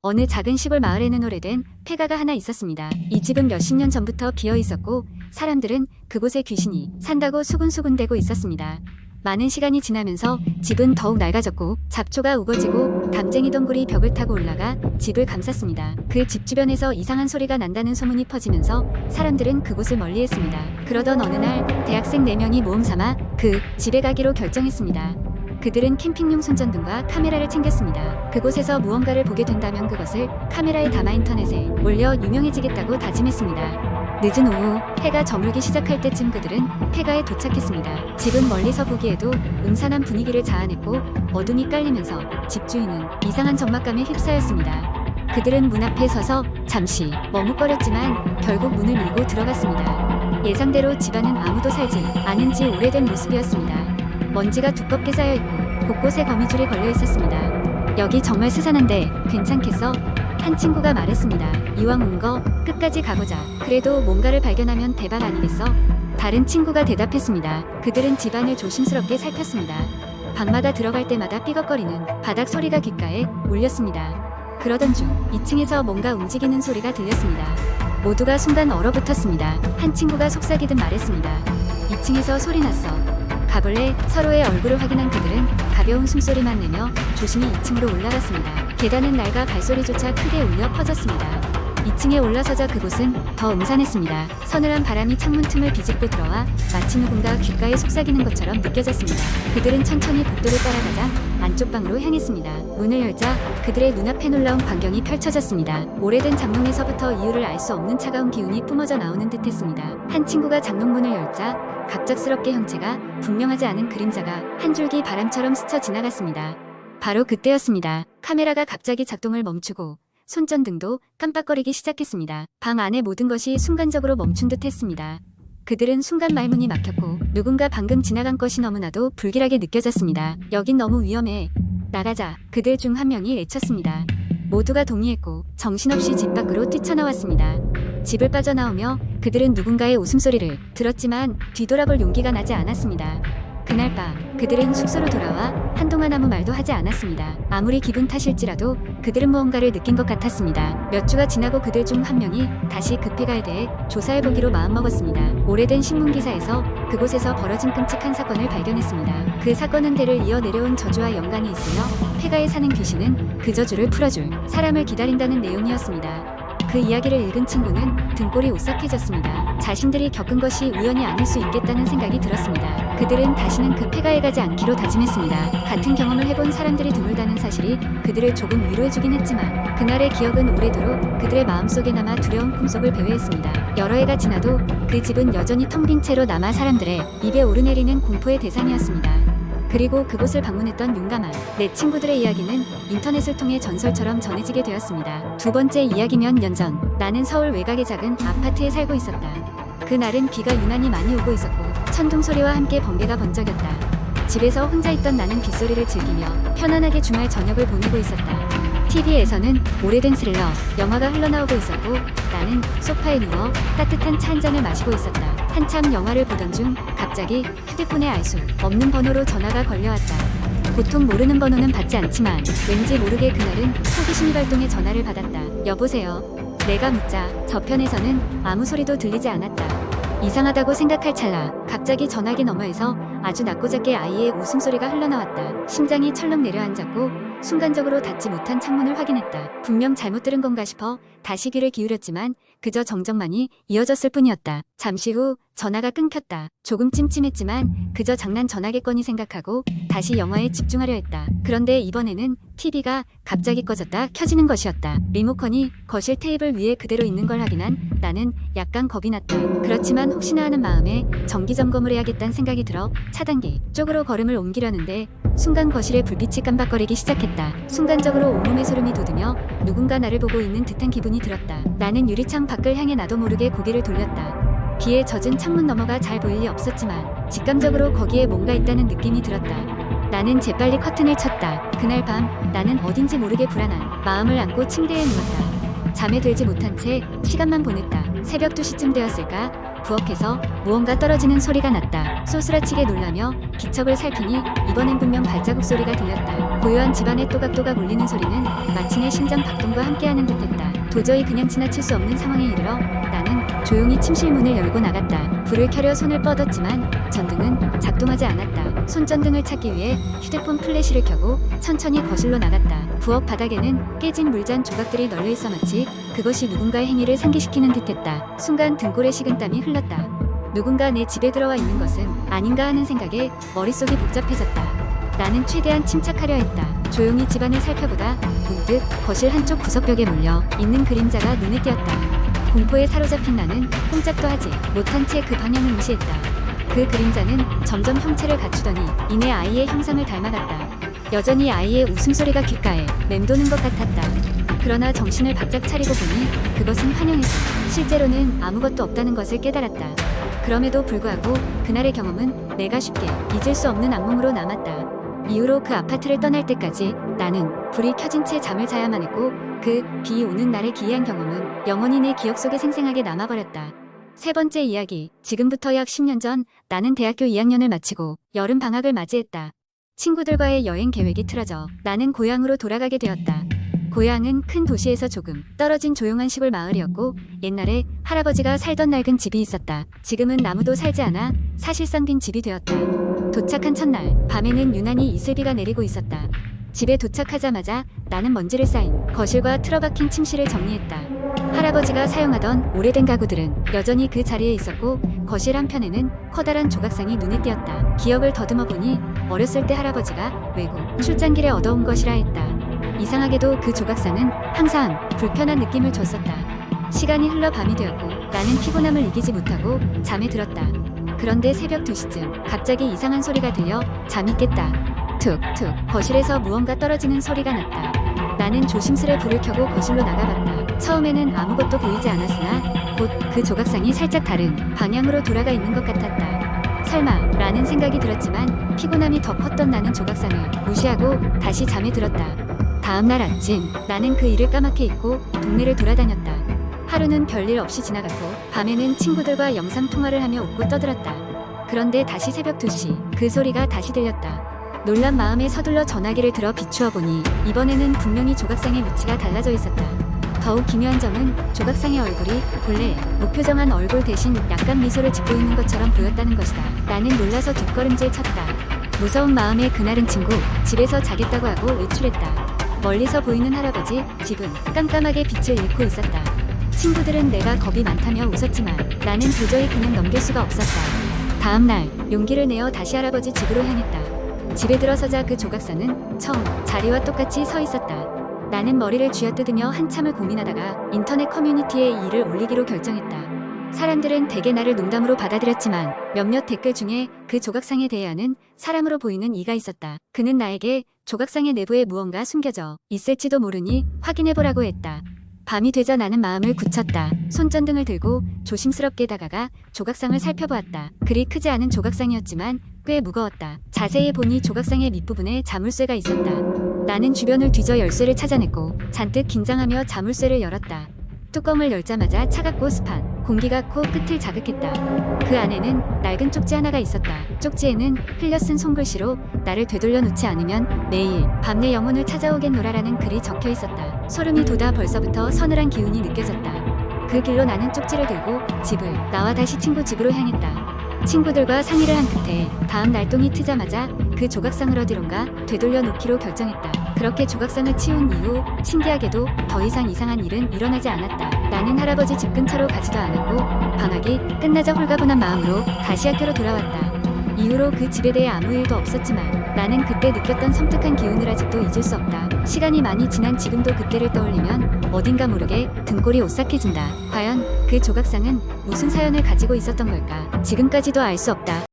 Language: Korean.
어느 작은 시골 마을에는 오래된 폐가가 하나 있었습니다. 이 집은 몇십 년 전부터 비어 있었고 사람들은 그곳에 귀신이 산다고 수군수군대고 있었습니다. 많은 시간이 지나면서 집은 더욱 낡아졌고 잡초가 우거지고 담쟁이 덩굴이 벽을 타고 올라가 집을 감쌌습니다. 그 집 주변에서 이상한 소리가 난다는 소문이 퍼지면서 사람들은 그곳을 멀리했습니다. 그러던 어느 날 대학생 4명이 모험 삼아 그 집에 가기로 결정했습니다. 그들은 캠핑용 손전등과 카메라를 챙겼습니다. 그곳에서 무언가를 보게 된다면 그것을 카메라에 담아 인터넷에 올려 유명해지겠다고 다짐했습니다. 늦은 오후 해가 저물기 시작할 때쯤 그들은 폐가에 도착했습니다. 집은 멀리서 보기에도 음산한 분위기를 자아냈고 어둠이 깔리면서 집주인은 이상한 적막감에 휩싸였습니다. 그들은 문 앞에 서서 잠시 머뭇거렸지만 결국 문을 밀고 들어갔습니다. 예상대로 집안은 아무도 살지 않은 지 오래된 모습이었습니다. 먼지가 두껍게 쌓여있고 곳곳에 거미줄이 걸려 있었습니다. 여기 정말 스산한데 괜찮겠어? 한 친구가 말했습니다. 이왕 온 거 끝까지 가보자. 그래도 뭔가를 발견하면 대박 아니겠어? 다른 친구가 대답했습니다. 그들은 집안을 조심스럽게 살폈습니다. 방마다 들어갈 때마다 삐걱거리는 바닥 소리가 귓가에 울렸습니다. 그러던 중 2층에서 뭔가 움직이는 소리가 들렸습니다. 모두가 순간 얼어붙었습니다. 한 친구가 속삭이듯 말했습니다. 2층에서 소리 났어. 가볼래? 서로의 얼굴을 확인한 그들은 가벼운 숨소리만 내며 조심히 2층으로 올라갔습니다. 계단은 낡아 발소리조차 크게 울려 퍼졌습니다. 2층에 올라서자 그곳은 더 음산했습니다. 서늘한 바람이 창문 틈을 비집고 들어와 마치 누군가 귓가에 속삭이는 것처럼 느껴졌습니다. 그들은 천천히 복도를 따라가자 안쪽 방으로 향했습니다. 문을 열자 그들의 눈앞에 놀라운 광경이 펼쳐졌습니다. 오래된 장롱에서부터 이유를 알 수 없는 차가운 기운이 뿜어져 나오는 듯했습니다. 한 친구가 장롱문을 열자 갑작스럽게 형체가 분명하지 않은 그림자가 한 줄기 바람처럼 스쳐 지나갔습니다. 바로 그때였습니다. 카메라가 갑자기 작동을 멈추고 손전등도 깜빡거리기 시작했습니다. 방 안의 모든 것이 순간적으로 멈춘 듯 했습니다. 그들은 순간 말문이 막혔고 누군가 방금 지나간 것이 너무나도 불길하게 느껴졌습니다. 여긴 너무 위험해. 나가자. 그들 중 한 명이 외쳤습니다. 모두가 동의했고 정신없이 집 밖으로 뛰쳐나왔습니다. 집을 빠져나오며 그들은 누군가의 웃음소리를 들었지만 뒤돌아볼 용기가 나지 않았습니다. 그날 밤 그들은 숙소로 돌아와 한동안 아무 말도 하지 않았습니다. 아무리 기분 탓일지라도 그들은 무언가를 느낀 것 같았습니다. 몇 주가 지나고 그들 중 한 명이 다시 그 폐가에 대해 조사해보기로 마음먹었습니다. 오래된 신문기사에서 그곳에서 벌어진 끔찍한 사건을 발견했습니다. 그 사건은 대를 이어 내려온 저주와 연관이 있으며 폐가에 사는 귀신은 그 저주를 풀어줄 사람을 기다린다는 내용이었습니다. 그 이야기를 읽은 친구는 등골이 오싹해졌습니다. 자신들이 겪은 것이 우연이 아닐 수 있겠다는 생각이 들었습니다. 그들은 다시는 그 폐가에 가지 않기로 다짐했습니다. 같은 경험을 해본 사람들이 드물다는 사실이 그들을 조금 위로해주긴 했지만 그날의 기억은 오래도록 그들의 마음속에 남아 두려운 꿈속을 배회했습니다. 여러 해가 지나도 그 집은 여전히 텅 빈 채로 남아 사람들의 입에 오르내리는 공포의 대상이었습니다. 그리고 그곳을 방문했던 용감한 내 친구들의 이야기는 인터넷을 통해 전설처럼 전해지게 되었습니다. 두 번째 이야기 몇 년 전 나는 서울 외곽의 작은 아파트에 살고 있었다. 그날은 비가 유난히 많이 오고 있었고 천둥 소리와 함께 번개가 번쩍였다. 집에서 혼자 있던 나는 빗소리를 즐기며 편안하게 주말 저녁을 보내고 있었다. TV에서는 오래된 스릴러 영화가 흘러나오고 있었고 나는 소파에 누워 따뜻한 차 한 잔을 마시고 있었다. 한참 영화를 보던 중 갑자기 휴대폰에 알 수 없는 번호로 전화가 걸려왔다. 보통 모르는 번호는 받지 않지만 왠지 모르게 그날은 호기심이 발동해 전화를 받았다. 여보세요. 내가 묻자 저편에서는 아무 소리도 들리지 않았다. 이상하다고 생각할 찰나 갑자기 전화기 너머에서 아주 낮고 작게 아이의 웃음소리가 흘러나왔다. 심장이 철렁 내려앉았고 순간적으로 닫지 못한 창문을 확인했다. 분명 잘못 들은 건가 싶어 다시 귀를 기울였지만 그저 정적만이 이어졌을 뿐이었다. 잠시 후 전화가 끊겼다. 조금 찜찜했지만 그저 장난 전화겠거니 생각하고 다시 영화에 집중하려 했다. 그런데 이번에는 TV가 갑자기 꺼졌다 켜지는 것이었다. 리모컨이 거실 테이블 위에 그대로 있는 걸 확인한 나는 약간 겁이 났다. 그렇지만 혹시나 하는 마음에 정기점검을 해야겠다는 생각이 들어 차단기 쪽으로 걸음을 옮기려는데 순간 거실의 불빛이 깜박거리기 시작했다. 순간적으로 온몸에 소름이 돋으며 누군가 나를 보고 있는 듯한 기분이 들었다. 나는 유리창 밖을 향해 나도 모르게 고개를 돌렸다. 비에 젖은 창문 너머가 잘 보일 리 없었지만 직감적으로 거기에 뭔가 있다는 느낌이 들었다. 나는 재빨리 커튼을 쳤다. 그날 밤 나는 어딘지 모르게 불안한 마음을 안고 침대에 누웠다. 잠에 들지 못한 채 시간만 보냈다. 새벽 2시쯤 되었을까? 부엌에서 무언가 떨어지는 소리가 났다. 소스라치게 놀라며 기척을 살피니 이번엔 분명 발자국 소리가 들렸다. 고요한 집안의 또각또각 울리는 소리는 마치 내 심장 박동과 함께하는 듯했다. 도저히 그냥 지나칠 수 없는 상황에 이르러 나는 조용히 침실 문을 열고 나갔다. 불을 켜려 손을 뻗었지만 전등은 작동하지 않았다. 손전등을 찾기 위해 휴대폰 플래시를 켜고 천천히 거실로 나갔다. 부엌 바닥에는 깨진 물잔 조각들이 널려 있어 마치 그것이 누군가의 행위를 상기시키는 듯했다. 순간 등골에 식은땀이 흘렀다. 누군가 내 집에 들어와 있는 것은 아닌가 하는 생각에 머릿속이 복잡해졌다. 나는 최대한 침착하려 했다. 조용히 집안을 살펴보다 문득 거실 한쪽 구석벽에 몰려 있는 그림자가 눈에 띄었다. 공포에 사로잡힌 나는 꼼짝도 하지 못한 채 그 방향을 무시했다. 그 그림자는 점점 형체를 갖추더니 이내 아이의 형상을 닮아갔다. 여전히 아이의 웃음소리가 귓가에 맴도는 것 같았다. 그러나 정신을 바짝 차리고 보니 그것은 환영이었다. 실제로는 아무것도 없다는 것을 깨달았다. 그럼에도 불구하고 그날의 경험은 내가 쉽게 잊을 수 없는 악몽으로 남았다. 이후로 그 아파트를 떠날 때까지 나는 불이 켜진 채 잠을 자야만 했고 그 비 오는 날의 기이한 경험은 영원히 내 기억 속에 생생하게 남아버렸다. 세 번째 이야기. 지금부터 약 10년 전 나는 대학교 2학년을 마치고 여름 방학을 맞이했다. 친구들과의 여행 계획이 틀어져 나는 고향으로 돌아가게 되었다. 고향은 큰 도시에서 조금 떨어진 조용한 시골 마을이었고 옛날에 할아버지가 살던 낡은 집이 있었다. 지금은 나무도 살지 않아 사실상 빈 집이 되었다. 도착한 첫날 밤에는 유난히 이슬비가 내리고 있었다. 집에 도착하자마자 나는 먼지를 쌓인 거실과 틀어박힌 침실을 정리했다. 할아버지가 사용하던 오래된 가구들은 여전히 그 자리에 있었고 거실 한편에는 커다란 조각상이 눈에 띄었다. 기억을 더듬어 보니 어렸을 때 할아버지가 외국 출장길에 얻어온 것이라 했다. 이상하게도 그 조각상은 항상 불편한 느낌을 줬었다. 시간이 흘러 밤이 되었고 나는 피곤함을 이기지 못하고 잠에 들었다. 그런데 새벽 2시쯤 갑자기 이상한 소리가 들려 잠이 깼다. 툭툭 거실에서 무언가 떨어지는 소리가 났다. 나는 조심스레 불을 켜고 거실로 나가봤다. 처음에는 아무것도 보이지 않았으나 곧 그 조각상이 살짝 다른 방향으로 돌아가 있는 것 같았다. 설마 라는 생각이 들었지만 피곤함이 더 컸던 나는 조각상을 무시하고 다시 잠에 들었다. 다음날 아침 나는 그 일을 까맣게 잊고 동네를 돌아다녔다. 하루는 별일 없이 지나갔고 밤에는 친구들과 영상통화를 하며 웃고 떠들었다. 그런데 다시 새벽 2시 그 소리가 다시 들렸다. 놀란 마음에 서둘러 전화기를 들어 비추어 보니 이번에는 분명히 조각상의 위치가 달라져 있었다. 더욱 기묘한 점은 조각상의 얼굴이 본래 무표정한 얼굴 대신 약간 미소를 짓고 있는 것처럼 보였다는 것이다. 나는 놀라서 뒷걸음질 쳤다. 무서운 마음에 그날은 친구 집에서 자겠다고 하고 외출했다. 멀리서 보이는 할아버지 집은 깜깜하게 빛을 잃고 있었다. 친구들은 내가 겁이 많다며 웃었지만 나는 도저히 그냥 넘길 수가 없었다. 다음날 용기를 내어 다시 할아버지 집으로 향했다. 집에 들어서자 그 조각상은 처음 자리와 똑같이 서 있었다. 나는 머리를 쥐어뜯으며 한참을 고민하다가 인터넷 커뮤니티에 이 일을 올리기로 결정했다. 사람들은 대개 나를 농담으로 받아들였지만 몇몇 댓글 중에 그 조각상에 대해하는 사람으로 보이는 이가 있었다. 그는 나에게 조각상의 내부에 무언가 숨겨져 있을지도 모르니 확인해보라고 했다. 밤이 되자 나는 마음을 굳혔다. 손전등을 들고 조심스럽게 다가가 조각상을 살펴보았다. 그리 크지 않은 조각상이었지만 꽤 무거웠다. 자세히 보니 조각상의 밑부분에 자물쇠가 있었다. 나는 주변을 뒤져 열쇠를 찾아냈고 잔뜩 긴장하며 자물쇠를 열었다. 뚜껑을 열자마자 차갑고 습한 공기가 코 끝을 자극했다. 그 안에는 낡은 쪽지 하나가 있었다. 쪽지에는 흘려쓴 손글씨로 나를 되돌려 놓지 않으면 내일 밤 내 영혼을 찾아오겠노라라는 글이 적혀 있었다. 소름이 돋아 벌써부터 서늘한 기운이 느껴졌다. 그 길로 나는 쪽지를 들고 집을 나와 다시 친구 집으로 향했다. 친구들과 상의를 한 끝에 다음 날동이 트자마자 그 조각상을 어디론가 되돌려 놓기로 결정했다. 그렇게 조각상을 치운 이후 신기하게도 더 이상 이상한 일은 일어나지 않았다. 나는 할아버지 집 근처로 가지도 않았고 방학이 끝나자 홀가분한 마음으로 다시 학교로 돌아왔다. 이후로 그 집에 대해 아무 일도 없었지만 나는 그때 느꼈던 섬뜩한 기운을 아직도 잊을 수 없다. 시간이 많이 지난 지금도 그때를 떠올리면 어딘가 모르게 등골이 오싹해진다. 과연 그 조각상은 무슨 사연을 가지고 있었던 걸까? 지금까지도 알 수 없다.